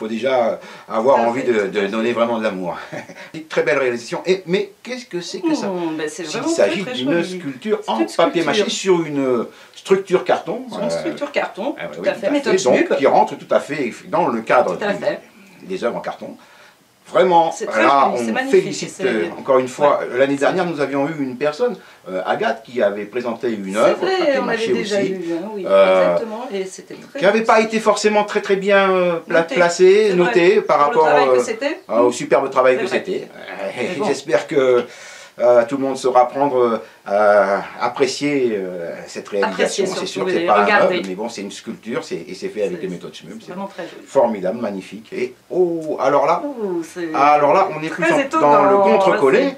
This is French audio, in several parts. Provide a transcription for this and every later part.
faut déjà avoir envie de donner vraiment de l'amour. Très belle réalisation. Mais qu'est-ce que c'est que ça? Ben Il s'agit d'une sculpture en papier mâché sur une structure carton. Sur une structure carton, tout à fait, donc, méthode qui rentre tout à fait dans le cadre des œuvres en carton. Vraiment, là, on félicite encore une fois. L'année dernière, nous avions eu une personne, Agathe, qui avait présenté une œuvre, on l'avait déjà eu, oui, exactement, et c'était qui n'avait pas été forcément très bien placée, notée par rapport au superbe travail que c'était. J'espère que tout le monde saura prendre, apprécier cette réalisation. C'est sûr que c'est pas un œuvre, mais bon, c'est une sculpture et c'est fait avec les méthodes Schmumm. C'est vraiment très joli. Formidable, magnifique. Et alors là, on est plus dans le contre-collé.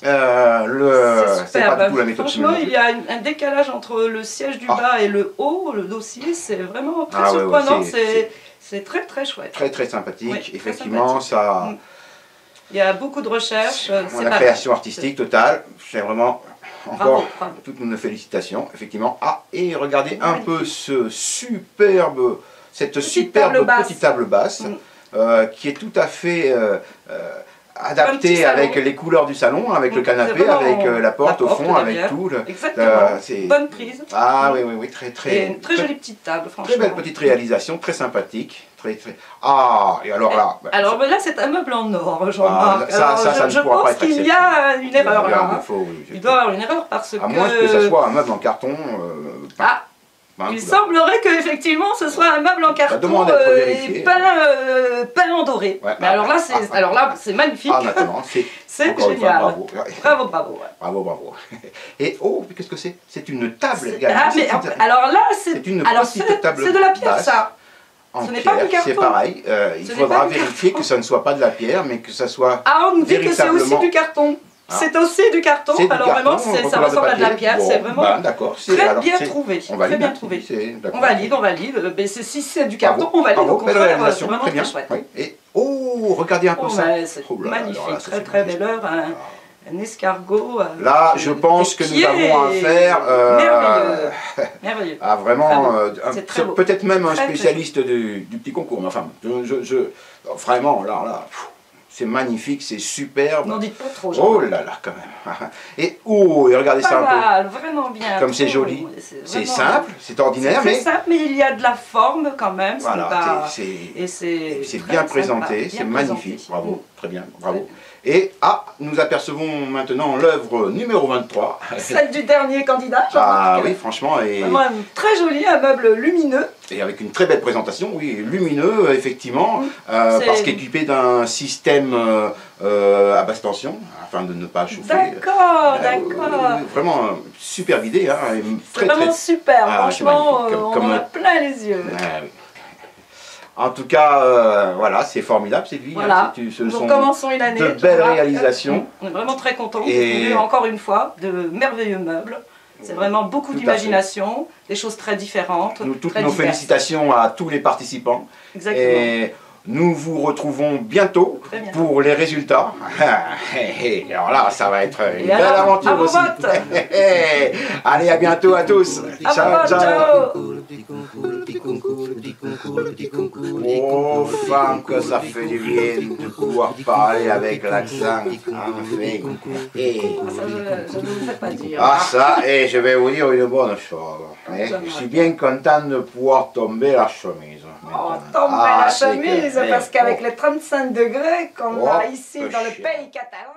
C'est pas du tout la méthode Schmumm. Franchement, il y a un décalage entre le siège du bas et le haut, le dossier, c'est vraiment très surprenant. C'est très chouette. Très sympathique, effectivement, ça. Il y a beaucoup de recherches. La création artistique totale, c'est vraiment encore toutes nos félicitations, effectivement. Et regardez un peu cette superbe petite table basse qui est tout à fait adaptée avec les couleurs du salon, avec le canapé, avec la porte au fond, avec tout. Exactement, bonne prise. Ah oui, très une très jolie petite table, franchement. Très belle petite réalisation, très sympathique. Et alors là... Alors là, c'est un meuble en or, Jean-Marc. Je pense qu'il y a une erreur là. Il doit y avoir une erreur parce que... À moins que ce soit un meuble en carton... il semblerait qu'effectivement ce soit un meuble en carton et peint en doré. Mais alors là, c'est magnifique. C'est génial. Bravo. Et qu'est-ce que c'est? C'est une table. Alors là, c'est de la pierre, basse, ça. Ce n'est pas du carton. C'est pareil. Il faudra vérifier que ça ne soit pas de la pierre, mais que ça soit on nous dit que c'est aussi du carton. C'est aussi du carton, alors vraiment ça ressemble à de la pierre, c'est vraiment très bien trouvé. On valide, mais si c'est du carton, on valide, au contraire, c'est vraiment très chouette. Et regardez un peu ça. Magnifique, très belle œuvre, un escargot. Là, je pense que nous avons à faire merveilleux. Vraiment, peut-être même un spécialiste du petit concours, mais enfin, vraiment, là, c'est magnifique, c'est superbe. N'en dites pas trop, Oh là là, quand même. Et regardez ça un peu. Vraiment bien. Comme c'est joli. C'est simple, c'est ordinaire, mais... C'est simple, mais il y a de la forme quand même. Voilà, c'est bien présenté, c'est magnifique. Bravo, très bien, bravo. Et nous apercevons maintenant l'œuvre numéro 23. Celle du dernier candidat, Jean-Marc. Oui, franchement. Vraiment très joli, un meuble lumineux. Et avec une très belle présentation, oui, lumineux, effectivement, parce qu'équipé d'un système à basse tension, afin de ne pas chauffer. D'accord. Vraiment, superbe idée. C'est vraiment super, franchement, on en a plein les yeux. En tout cas, voilà, c'est formidable cette vie. Voilà. Nous commençons une année de belles réalisations. On est vraiment très contents. Et encore une fois, de merveilleux meubles. C'est vraiment beaucoup d'imagination, des choses très différentes. Toutes nos félicitations à tous les participants. Exactement. Et nous vous retrouvons bientôt pour les résultats. Alors là, ça va être une belle aventure aussi. Allez, à bientôt à tous. Ciao. Enfin que ça fait du bien de pouvoir parler avec l'accent. Je ne vous fais pas dire. Et je vais vous dire une bonne chose. Je suis bien content de pouvoir tomber la chemise. Tomber la chemise, parce qu'avec les 35 degrés qu'on a ici dans le pays catalan,